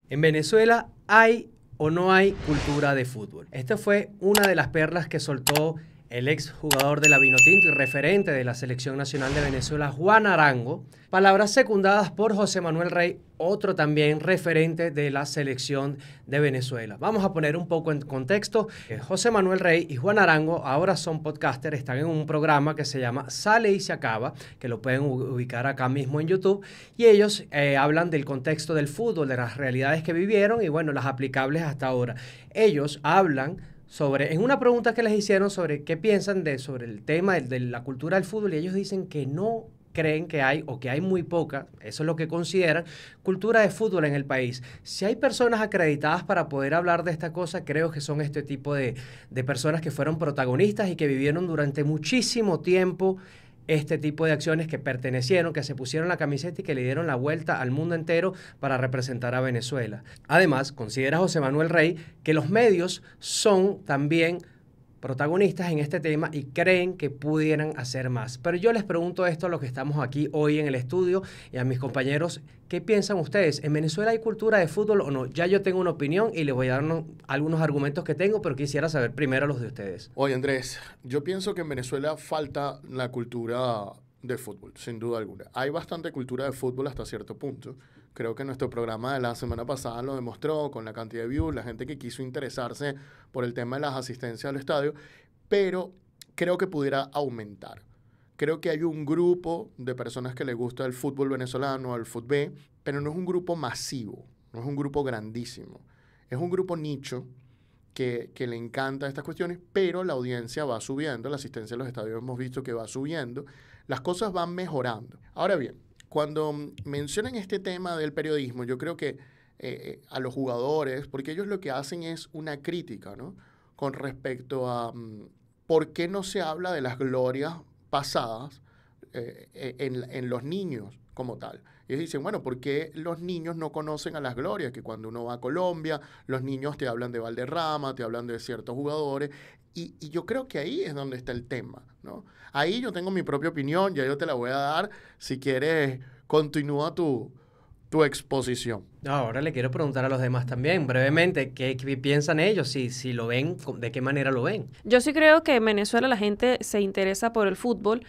En Venezuela hay o no hay cultura de fútbol. Esta fue una de las perlas que soltó el ex jugador de la Vinotinto y referente de la Selección Nacional de Venezuela, Juan Arango, palabras secundadas por José Manuel Rey, otro también referente de la Selección de Venezuela. Vamos a poner un poco en contexto. José Manuel Rey y Juan Arango ahora son podcasters, están en un programa que se llama Sale y se acaba, que lo pueden ubicar acá mismo en YouTube, y ellos hablan del contexto del fútbol, de las realidades que vivieron y bueno, las aplicables hasta ahora. Ellos hablan en una pregunta que les hicieron sobre qué piensan sobre el tema de la cultura del fútbol, y ellos dicen que no creen que hay, o que hay muy poca, eso es lo que consideran, cultura de fútbol en el país. Si hay personas acreditadas para poder hablar de esta cosa, creo que son este tipo de personas que fueron protagonistas y que vivieron durante muchísimo tiempo este tipo de acciones, que pertenecieron, que se pusieron la camiseta y que le dieron la vuelta al mundo entero para representar a Venezuela. Además, considera José Manuel Rey que los medios son también protagonistas en este tema y creen que pudieran hacer más. Pero yo les pregunto esto a los que estamos aquí hoy en el estudio y a mis compañeros, ¿qué piensan ustedes? ¿En Venezuela hay cultura de fútbol o no? Ya yo tengo una opinión y les voy a dar algunos argumentos que tengo, pero quisiera saber primero los de ustedes. Oye, Andrés, yo pienso que en Venezuela falta la cultura de fútbol, sin duda alguna. Hay bastante cultura de fútbol hasta cierto punto. Creo que nuestro programa de la semana pasada lo demostró con la cantidad de views, la gente que quiso interesarse por el tema de las asistencias al estadio, pero creo que pudiera aumentar. Creo que hay un grupo de personas que les gusta el fútbol venezolano, el fútbol, pero no es un grupo masivo, no es un grupo grandísimo. Es un grupo nicho que le encanta estas cuestiones, pero la audiencia va subiendo, la asistencia a los estadios hemos visto que va subiendo, las cosas van mejorando. Ahora bien, cuando mencionan este tema del periodismo, yo creo que a los jugadores, porque ellos lo que hacen es una crítica, ¿no? Con respecto a por qué no se habla de las glorias pasadas en los niños como tal. Ellos dicen, bueno, ¿por qué los niños no conocen a las glorias? Que cuando uno va a Colombia, los niños te hablan de Valderrama, te hablan de ciertos jugadores, y yo creo que ahí es donde está el tema, ¿no? Ahí yo tengo mi propia opinión, ya yo te la voy a dar. Si quieres, continúa tu exposición. Ahora le quiero preguntar a los demás también, brevemente, ¿qué piensan ellos? Si lo ven, ¿de qué manera lo ven? Yo sí creo que en Venezuela la gente se interesa por el fútbol.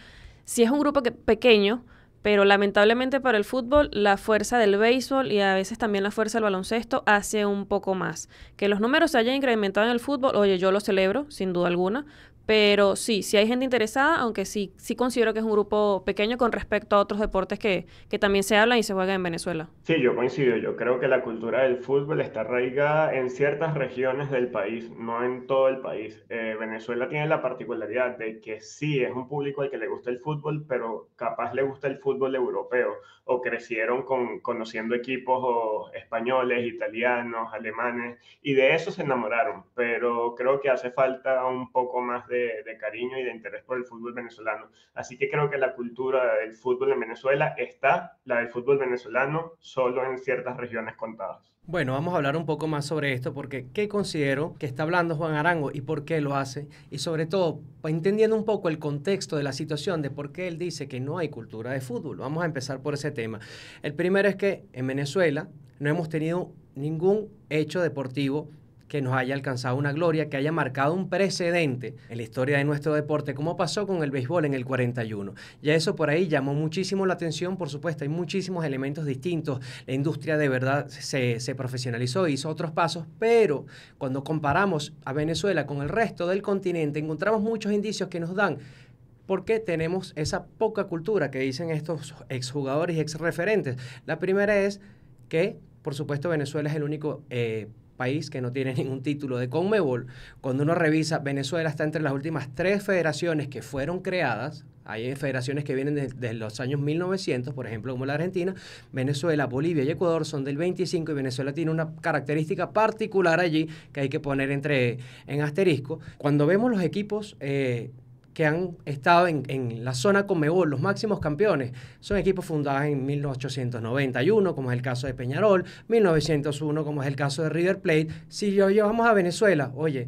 Sí es un grupo pequeño, pero lamentablemente para el fútbol la fuerza del béisbol y a veces también la fuerza del baloncesto hace un poco más. Que los números se hayan incrementado en el fútbol, oye, yo lo celebro, sin duda alguna, pero sí hay gente interesada, aunque sí considero que es un grupo pequeño con respecto a otros deportes que también se hablan y se juegan en Venezuela. Sí, yo coincido. Yo creo que la cultura del fútbol está arraigada en ciertas regiones del país, no en todo el país. Venezuela tiene la particularidad de que sí es un público al que le gusta el fútbol, pero capaz le gusta el fútbol europeo o crecieron conociendo equipos españoles, italianos, alemanes y de eso se enamoraron. Pero creo que hace falta un poco más de cariño y de interés por el fútbol venezolano. Así que creo que la cultura del fútbol en Venezuela está, la del fútbol venezolano, solo en ciertas regiones contadas. Bueno, vamos a hablar un poco más sobre esto, porque ¿qué considero que está hablando Juan Arango y por qué lo hace? Y sobre todo, entendiendo un poco el contexto de la situación de por qué él dice que no hay cultura de fútbol. Vamos a empezar por ese tema. El primero es que en Venezuela no hemos tenido ningún hecho deportivo que nos haya alcanzado una gloria, que haya marcado un precedente en la historia de nuestro deporte, como pasó con el béisbol en el 41. Ya eso por ahí llamó muchísimo la atención, por supuesto, hay muchísimos elementos distintos, la industria de verdad se profesionalizó, hizo otros pasos, pero cuando comparamos a Venezuela con el resto del continente, encontramos muchos indicios que nos dan por qué tenemos esa poca cultura que dicen estos exjugadores y exreferentes. La primera es que, por supuesto, Venezuela es el único país que no tiene ningún título de CONMEBOL. Cuando uno revisa, Venezuela está entre las últimas 3 federaciones que fueron creadas. Hay federaciones que vienen desde los años 1900, por ejemplo, como la Argentina. Venezuela, Bolivia y Ecuador son del 25 y Venezuela tiene una característica particular allí que hay que poner en asterisco. Cuando vemos los equipos que han estado en la zona CONMEBOL, los máximos campeones, son equipos fundados en 1891, como es el caso de Peñarol, 1901, como es el caso de River Plate. Si llevamos a Venezuela, oye,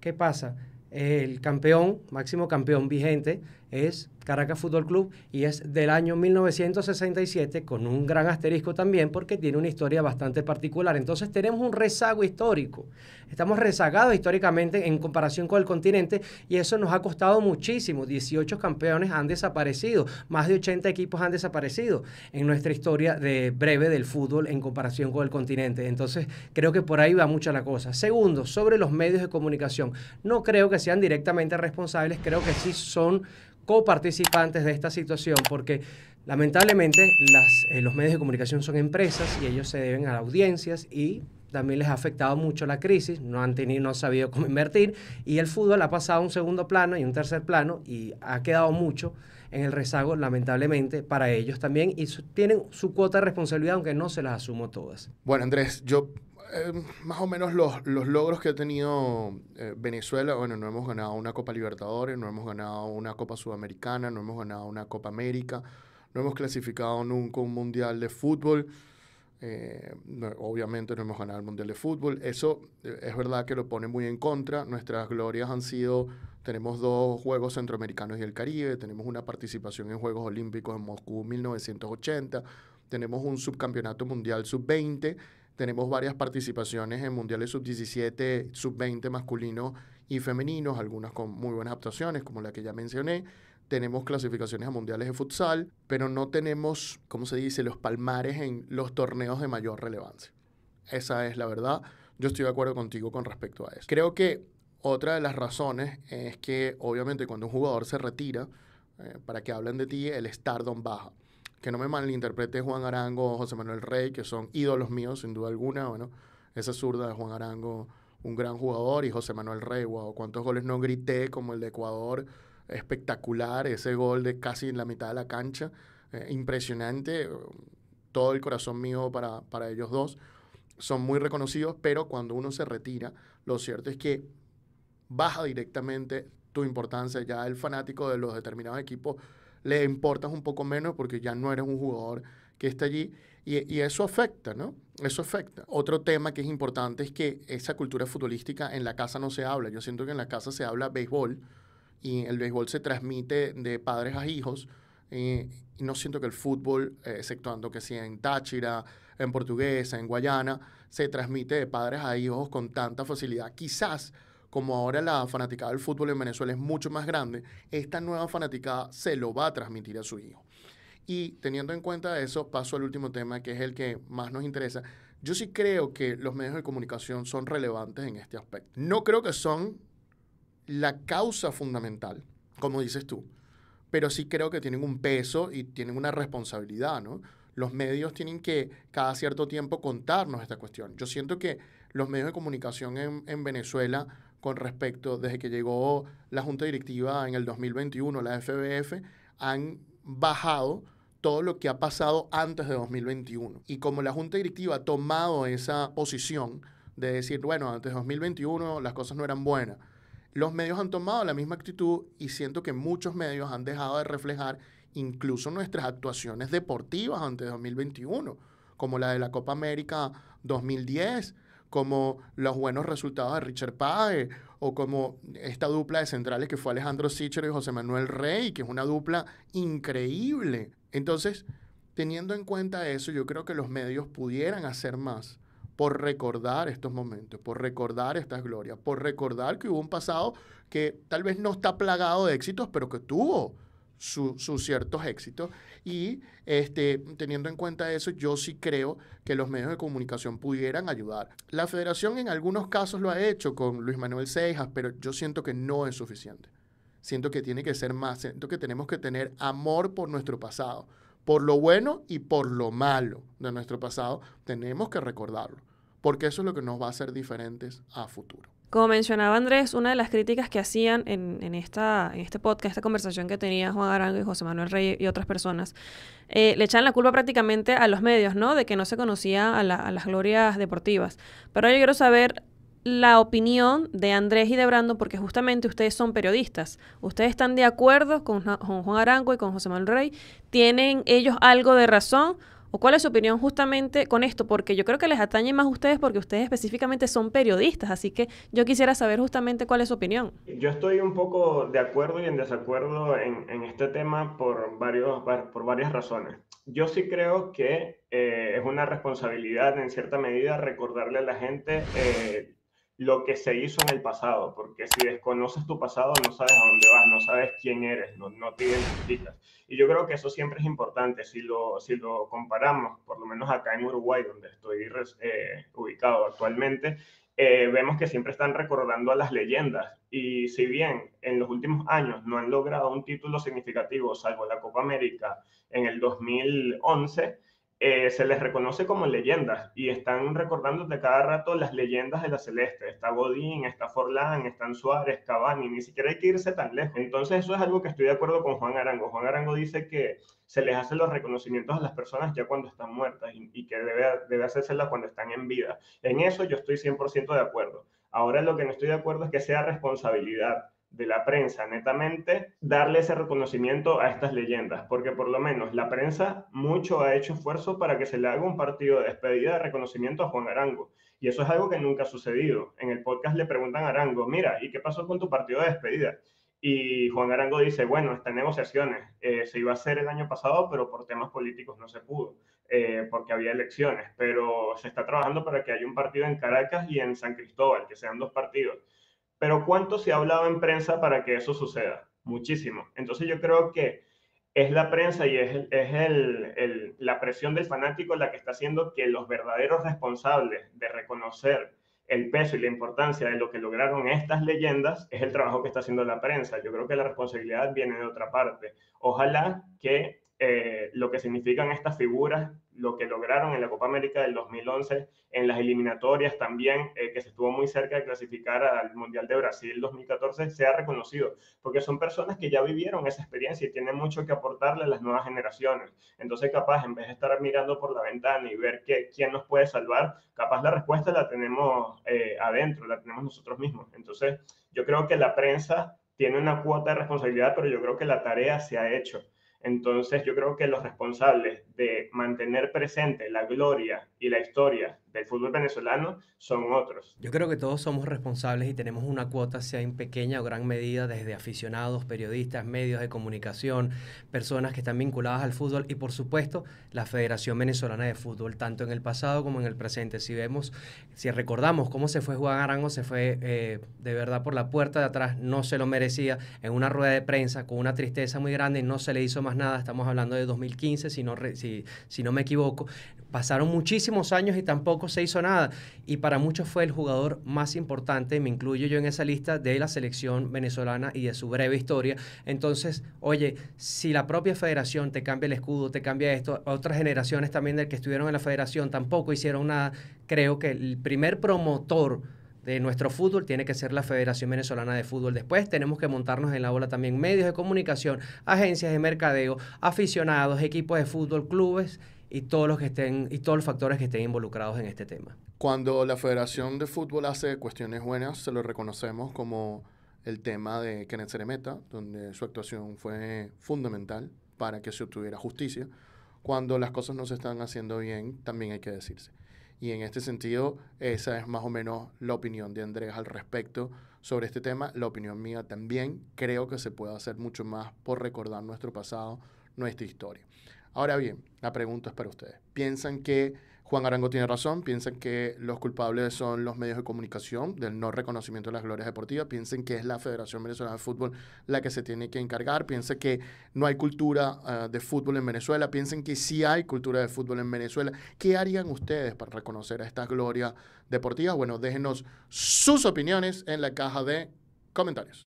¿qué pasa? El campeón, máximo campeón vigente, es Caracas Fútbol Club y es del año 1967 con un gran asterisco también porque tiene una historia bastante particular. Entonces tenemos un rezago histórico. Estamos rezagados históricamente en comparación con el continente y eso nos ha costado muchísimo. 18 campeones han desaparecido, más de 80 equipos han desaparecido en nuestra historia breve del fútbol en comparación con el continente. Entonces creo que por ahí va mucho la cosa. Segundo, sobre los medios de comunicación. No creo que sean directamente responsables, creo que sí son coparticipantes de esta situación porque lamentablemente los medios de comunicación son empresas y ellos se deben a audiencias y también les ha afectado mucho la crisis, no han sabido cómo invertir y el fútbol ha pasado a un segundo plano y un tercer plano y ha quedado mucho en el rezago lamentablemente para ellos también y tienen su cuota de responsabilidad aunque no se las asumo todas. Bueno, Andrés, yo más o menos los logros que ha tenido Venezuela, bueno, no hemos ganado una Copa Libertadores, no hemos ganado una Copa Sudamericana, no hemos ganado una Copa América, no hemos clasificado nunca un Mundial de Fútbol, obviamente no hemos ganado el Mundial de Fútbol, eso es verdad que lo pone muy en contra, nuestras glorias han sido, tenemos 2 Juegos Centroamericanos y el Caribe, tenemos una participación en Juegos Olímpicos en Moscú 1980, tenemos un subcampeonato mundial sub-20, tenemos varias participaciones en mundiales sub-17, sub-20 masculinos y femeninos, algunas con muy buenas actuaciones, como la que ya mencioné. Tenemos clasificaciones a mundiales de futsal, pero no tenemos, ¿cómo se dice?, los palmares en los torneos de mayor relevancia. Esa es la verdad. Yo estoy de acuerdo contigo con respecto a eso. Creo que otra de las razones es que, obviamente, cuando un jugador se retira, para que hablen de ti, el stardom baja. Que no me malinterprete Juan Arango o José Manuel Rey, que son ídolos míos, sin duda alguna. Bueno, esa zurda de Juan Arango, un gran jugador, y José Manuel Rey, wow, cuántos goles no grité, como el de Ecuador, espectacular, ese gol de casi en la mitad de la cancha, impresionante, todo el corazón mío para ellos dos. Son muy reconocidos, pero cuando uno se retira, lo cierto es que baja directamente tu importancia. Ya el fanático de los determinados equipos le importas un poco menos porque ya no eres un jugador que está allí y eso afecta, ¿no? Eso afecta. Otro tema que es importante es que esa cultura futbolística en la casa no se habla. Yo siento que en la casa se habla béisbol y el béisbol se transmite de padres a hijos y no siento que el fútbol, exceptuando que sea en Táchira, en Portuguesa, en Guayana, se transmite de padres a hijos con tanta facilidad. Quizás como ahora la fanaticada del fútbol en Venezuela es mucho más grande, esta nueva fanaticada se lo va a transmitir a su hijo. Y teniendo en cuenta eso, paso al último tema, que es el que más nos interesa. Yo sí creo que los medios de comunicación son relevantes en este aspecto. No creo que son la causa fundamental, como dices tú, pero sí creo que tienen un peso y tienen una responsabilidad, ¿no? Los medios tienen que cada cierto tiempo contarnos esta cuestión. Yo siento que los medios de comunicación en Venezuela, con respecto, desde que llegó la Junta Directiva en el 2021, la FBF, han bajado todo lo que ha pasado antes de 2021. Y como la Junta Directiva ha tomado esa posición de decir, bueno, antes de 2021 las cosas no eran buenas, los medios han tomado la misma actitud y siento que muchos medios han dejado de reflejar incluso nuestras actuaciones deportivas antes de 2021, como la de la Copa América 2010, como los buenos resultados de Richard Páez, o como esta dupla de centrales que fue Alejandro Sichero y José Manuel Rey, que es una dupla increíble. Entonces, teniendo en cuenta eso, yo creo que los medios pudieran hacer más por recordar estos momentos, por recordar estas glorias, por recordar que hubo un pasado que tal vez no está plagado de éxitos, pero que tuvo sus ciertos éxitos. Y teniendo en cuenta eso, yo sí creo que los medios de comunicación pudieran ayudar. La federación en algunos casos lo ha hecho con Luis Manuel Seijas, pero yo siento que no es suficiente. Siento que tiene que ser más. Siento que tenemos que tener amor por nuestro pasado. Por lo bueno y por lo malo de nuestro pasado, tenemos que recordarlo, porque eso es lo que nos va a hacer diferentes a futuro. Como mencionaba Andrés, una de las críticas que hacían en este podcast, esta conversación que tenía Juan Arango y José Manuel Rey y otras personas, le echan la culpa prácticamente a los medios, ¿no? De que no se conocía a las glorias deportivas. Pero yo quiero saber la opinión de Andrés y de Brandon, porque justamente ustedes son periodistas. ¿Ustedes están de acuerdo con Juan Arango y con José Manuel Rey? ¿Tienen ellos algo de razón ¿O cuál es su opinión justamente con esto? Porque yo creo que les atañe más a ustedes porque ustedes específicamente son periodistas, así que yo quisiera saber justamente cuál es su opinión. Yo estoy un poco de acuerdo y en desacuerdo en este tema por varias razones. Yo sí creo que es una responsabilidad en cierta medida recordarle a la gente lo que se hizo en el pasado, porque si desconoces tu pasado no sabes a dónde vas, no sabes quién eres, no te identificas. Y yo creo que eso siempre es importante. Si lo comparamos, por lo menos acá en Uruguay, donde estoy ubicado actualmente, vemos que siempre están recordando a las leyendas. Y si bien en los últimos años no han logrado un título significativo, salvo la Copa América en el 2011, se les reconoce como leyendas y están recordando de cada rato las leyendas de la Celeste. Está Godín, está Forlán, están Suárez, Cavani, ni siquiera hay que irse tan lejos. Entonces eso es algo que estoy de acuerdo con Juan Arango. Juan Arango dice que se les hace los reconocimientos a las personas ya cuando están muertas y que debe hacérselas cuando están en vida. En eso yo estoy 100% de acuerdo. Ahora lo que no estoy de acuerdo es que sea responsabilidad de la prensa, netamente, darle ese reconocimiento a estas leyendas, porque por lo menos la prensa mucho ha hecho esfuerzo para que se le haga un partido de despedida de reconocimiento a Juan Arango, y eso es algo que nunca ha sucedido. En el podcast le preguntan a Arango, mira, ¿y qué pasó con tu partido de despedida? Y Juan Arango dice, bueno, está en negociaciones, se iba a hacer el año pasado, pero por temas políticos no se pudo, porque había elecciones, pero se está trabajando para que haya un partido en Caracas y en San Cristóbal, que sean 2 partidos. Pero ¿cuánto se ha hablado en prensa para que eso suceda? Muchísimo. Entonces yo creo que es la prensa y la presión del fanático la que está haciendo que los verdaderos responsables de reconocer el peso y la importancia de lo que lograron estas leyendas es el trabajo que está haciendo la prensa. Yo creo que la responsabilidad viene de otra parte. Ojalá que lo que significan estas figuras, lo que lograron en la Copa América del 2011, en las eliminatorias también, que se estuvo muy cerca de clasificar al Mundial de Brasil 2014, sea reconocido, porque son personas que ya vivieron esa experiencia y tienen mucho que aportarle a las nuevas generaciones. Entonces, capaz, en vez de estar mirando por la ventana y ver quién nos puede salvar, capaz la respuesta la tenemos adentro, la tenemos nosotros mismos. Entonces, yo creo que la prensa tiene una cuota de responsabilidad, pero yo creo que la tarea se ha hecho. Entonces yo creo que los responsables de mantener presente la gloria y la historia del fútbol venezolano son otros. Yo creo que todos somos responsables y tenemos una cuota, sea en pequeña o gran medida, desde aficionados, periodistas, medios de comunicación, personas que están vinculadas al fútbol y por supuesto la Federación Venezolana de Fútbol, tanto en el pasado como en el presente. Si recordamos cómo se fue Juan Arango, se fue de verdad por la puerta de atrás, no se lo merecía, en una rueda de prensa con una tristeza muy grande y no se le hizo más nada. Estamos hablando de 2015, si no me equivoco. Pasaron muchísimos años y tampoco se hizo nada. Y para muchos fue el jugador más importante, me incluyo yo en esa lista, de la selección venezolana y de su breve historia. Entonces, oye, si la propia federación te cambia el escudo, te cambia esto, otras generaciones también de que estuvieron en la federación tampoco hicieron nada, creo que el primer promotor de nuestro fútbol tiene que ser la Federación Venezolana de Fútbol. Después tenemos que montarnos en la ola también medios de comunicación, agencias de mercadeo, aficionados, equipos de fútbol, clubes y todos los factores que estén involucrados en este tema. Cuando la Federación de Fútbol hace cuestiones buenas, se lo reconocemos, como el tema de Kenneth Seremeta, donde su actuación fue fundamental para que se obtuviera justicia. Cuando las cosas no se están haciendo bien, también hay que decirse. Y en este sentido, esa es más o menos la opinión de Andrés al respecto sobre este tema. La opinión mía también. Creo que se puede hacer mucho más por recordar nuestro pasado, nuestra historia. Ahora bien, la pregunta es para ustedes. ¿Piensan que Juan Arango tiene razón? ¿Piensan que los culpables son los medios de comunicación del no reconocimiento de las glorias deportivas? ¿Piensan que es la Federación Venezolana de Fútbol la que se tiene que encargar? ¿Piensan que no hay cultura de fútbol en Venezuela? ¿Piensan que sí hay cultura de fútbol en Venezuela? ¿Qué harían ustedes para reconocer a estas glorias deportivas? Bueno, déjenos sus opiniones en la caja de comentarios.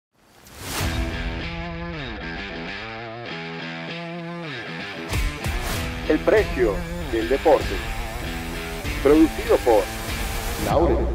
El precio del deporte. Producido por Laurel.